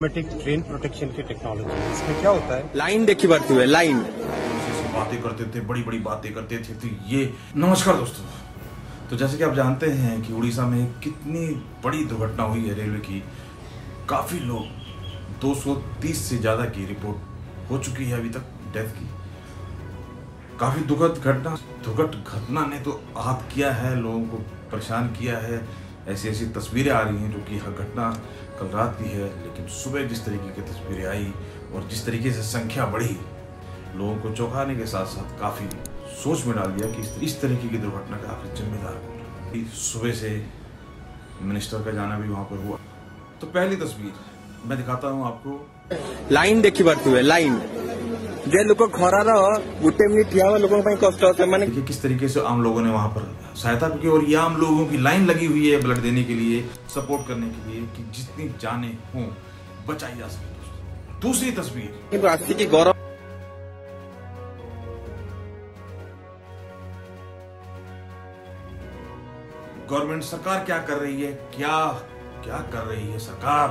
Automatic train protection की technology है। इसमें क्या होता है, लाइन देखी बढ़ती हुई लाइन बातें करते थे, बड़ी बड़ी बातें करते थे। तो ये नमस्कार दोस्तों, तो जैसे कि आप जानते हैं कि उड़ीसा में कितनी बड़ी दुर्घटना हुई है रेलवे की। काफी लोग 230 से ज्यादा की रिपोर्ट हो चुकी है अभी तक डेथ की। काफी दुखद घटना ने तो आहत किया है, लोगों को परेशान किया है। ऐसी ऐसी तस्वीरें आ रही हैं जो कि यह घटना कल रात की है, लेकिन सुबह जिस तरीके की तस्वीरें आई और जिस तरीके से संख्या बढ़ी, लोगों को चौंकाने के साथ साथ काफी सोच में डाल दिया कि इस तरीके की दुर्घटना का आखिर जिम्मेदार कौन है। सुबह से मिनिस्टर का जाना भी वहां पर हुआ। तो पहली तस्वीर मैं दिखाता हूं आपको। लाइन देखी बढ़ती हुई लाइन जे लोग खरार गोटे मिनिट ठिया लोगों कष्ट देखिए किस तरीके से आम लोगों ने वहां पर सहायता की और ये आम लोगों की लाइन लगी हुई है ब्लड देने के लिए, सपोर्ट करने के लिए कि जितनी जाने हों बचाई जा सके। दूसरी तस्वीर राशि की गौरव गवर्नमेंट सरकार क्या कर रही है, क्या कर रही है सरकार,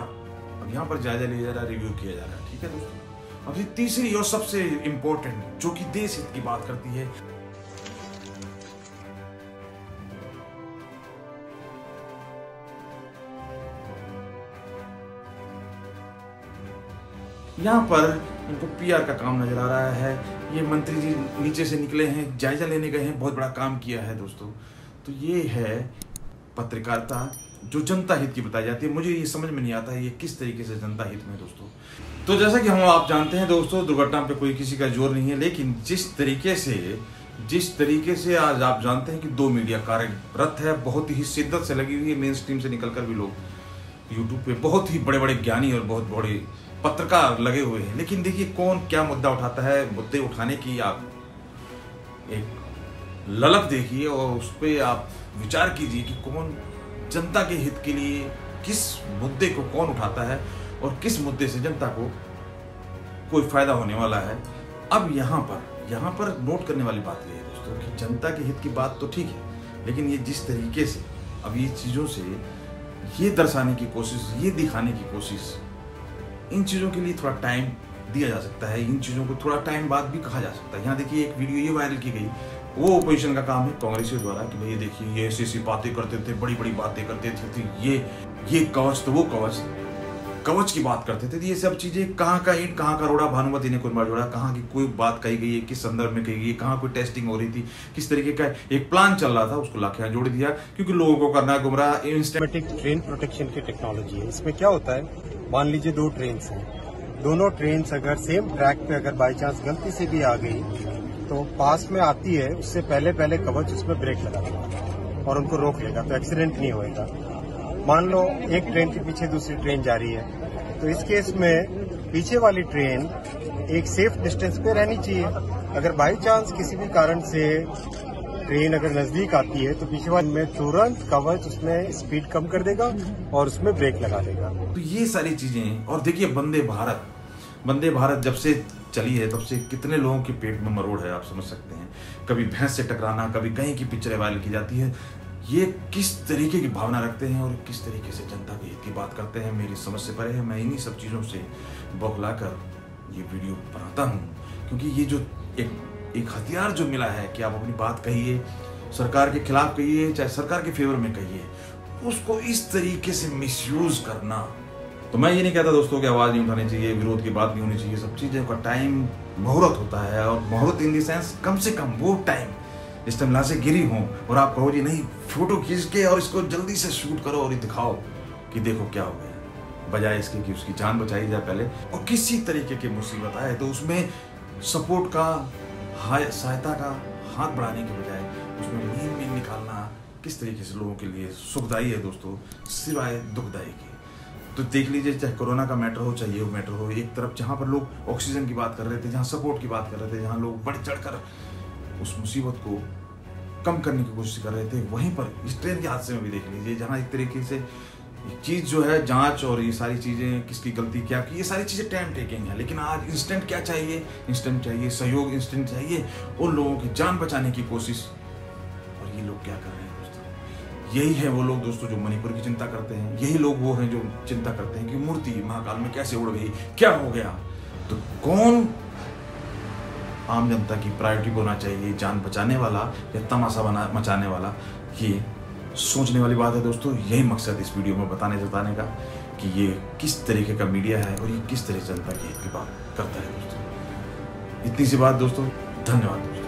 अब यहाँ पर जायजा लिया जा रहा है, रिव्यू किया जा रहा है। ठीक है दोस्तों, अभी तीसरी और सबसे इंपॉर्टेंट जो कि देश हित की बात करती है, यहाँ पर इनको पीआर का काम नजर आ रहा है। ये मंत्री जी नीचे से निकले हैं, जायजा लेने गए हैं, बहुत बड़ा काम किया है दोस्तों। तो ये है पत्रकारिता जो जनता हित की बताई जाती है। मुझे ये समझ में नहीं आता है ये किस तरीके से जनता हित में दोस्तों। तो जैसा कि हम आप जानते हैं दोस्तों, दुर्घटना पे कोई किसी का जोर नहीं है, लेकिन जिस तरीके से आज आप जानते हैं कि 2 मीडिया कार्यरत है, बहुत ही शिद्दत से लगी हुई है, मेन स्ट्रीम से निकलकर भी लोग यूट्यूब पे बहुत ही बड़े बड़े ज्ञानी और बहुत बड़े पत्रकार लगे हुए हैं। लेकिन देखिए कौन क्या मुद्दा उठाता है, मुद्दे उठाने की आप एक ललक देखिए और उस पर आप विचार कीजिए कि कौन जनता के हित के लिए किस मुद्दे को कौन उठाता है और किस मुद्दे से जनता को कोई फायदा होने वाला है। अब यहाँ पर नोट करने वाली बात यह है दोस्तों कि जनता के हित की बात तो ठीक है, लेकिन ये जिस तरीके से अब ये चीजों से ये दर्शाने की कोशिश, ये दिखाने की कोशिश, इन चीजों के लिए थोड़ा टाइम दिया जा सकता है, इन चीजों को थोड़ा टाइम बाद भी कहा जा सकता है। यहाँ देखिए एक वीडियो ये वायरल की गई, वो ओपोजिशन का काम है कांग्रेसियों द्वारा कि भाई देखिए ये ऐसी बातें करते थे, बड़ी बड़ी बातें करते थे, तो ये कवच तो वो कवच की बात करते थे। तो ये सब चीजें कहाँ का ईंट कहाँ का रोड़ा, भानुमति ने कुर्मा जोड़ा, कहाँ की कोई बात कही गई है, किस संदर्भ में कही गई है, कहाँ कोई टेस्टिंग हो रही थी, किस तरीके का एक प्लान चल रहा था, उसको लाके यहाँ जोड़ दिया क्योंकि लोगों को करना है गुमराह। ऑटोमेटिक ट्रेन प्रोटेक्शन की टेक्नोलॉजी है। इसमें क्या होता है, मान लीजिए 2 ट्रेन हैं, दोनों ट्रेन अगर सेम ट्रैक पे अगर बाई चांस गलती से भी आ गई तो पास में आती है, उससे पहले कवच उसमें ब्रेक लगा देगा और उनको रोक लेगा, तो एक्सीडेंट नहीं होएगा। मान लो एक ट्रेन के पीछे दूसरी ट्रेन जा रही है, तो इस केस में पीछे वाली ट्रेन एक सेफ डिस्टेंस पे रहनी चाहिए। अगर बाई चांस किसी भी कारण से ट्रेन अगर नजदीक आती है तो पीछे वाले में तुरंत कवच उसमें स्पीड कम कर देगा और उसमें ब्रेक लगा देगा। तो ये सारी चीजें, और देखिए वंदे भारत जब से चली है तब से कितने लोगों के पेट में मरोड़ है, आप समझ सकते हैं। कभी भैंस से टकराना, कभी कहीं की पिक्चरें वायरल की जाती है। ये किस तरीके की भावना रखते हैं और किस तरीके से जनता के हित की बात करते हैं, मेरी समझ से परे है। मैं इन्हीं सब चीजों से बौखलाकर ये वीडियो बनाता हूँ, क्योंकि ये जो एक हथियार जो मिला है कि आप अपनी बात कहिए, सरकार के खिलाफ कहिए चाहे सरकार के फेवर में कहिए, उसको इस तरीके से मिसयूज करना। तो मैं ये नहीं कहता दोस्तों कि आवाज नहीं उठानी चाहिए, विरोध की बात नहीं होनी चाहिए, सब चीजों का टाइम मुहूर्त होता है, और मुहूर्त इन द सेंस कम से कम वो टाइम जिस टाइम लाशें गिरी हों और आप कहो जी नहीं फोटो खींच के और इसको जल्दी से शूट करो और दिखाओ कि देखो क्या हो गया, बजाय इसके कि उसकी जान बचाई जाए पहले। और किसी तरीके की मुसीबत आए तो उसमें सपोर्ट का, सहायता का हाथ बढ़ाने के बजाय उसमें मीन निकालना किस तरीके से लोगों के लिए सुखदायी है दोस्तों, सिवाय दुखदायी के। तो देख लीजिए, चाहे कोरोना का मैटर हो चाहे ये मैटर हो, एक तरफ जहां पर लोग ऑक्सीजन की बात कर रहे थे, जहां सपोर्ट की बात कर रहे थे, जहां लोग बढ़ चढ़कर उस मुसीबत को कम करने की कोशिश कर रहे थे, वहीं पर इस ट्रेन के हादसे में भी देख लीजिए, जहां एक तरीके से एक चीज जो है जांच और ये सारी चीजें, किसकी गलती क्या की, ये सारी चीजें टाइम टेकिंग है। लेकिन आज इंस्टेंट क्या चाहिए, इंस्टेंट चाहिए सहयोग, इंस्टेंट चाहिए उन लोगों की जान बचाने की कोशिश। और ये लोग क्या कर रहे हैं दोस्तों, यही है वो लोग दोस्तों जो मणिपुर की चिंता करते हैं, यही लोग वो हैं जो चिंता करते हैं कि मूर्ति महाकाल में कैसे उड़ गई, क्या हो गया। तो कौन आम जनता की प्रायोरिटी होना चाहिए, जान बचाने वाला या तमाशा मचाने वाला, ये सोचने वाली बात है दोस्तों। यही मकसद इस वीडियो में बताने का कि ये किस तरीके का मीडिया है और ये किस तरह जनता की बात करता है दोस्तों। इतनी सी बात दोस्तों, धन्यवाद दोस्तों।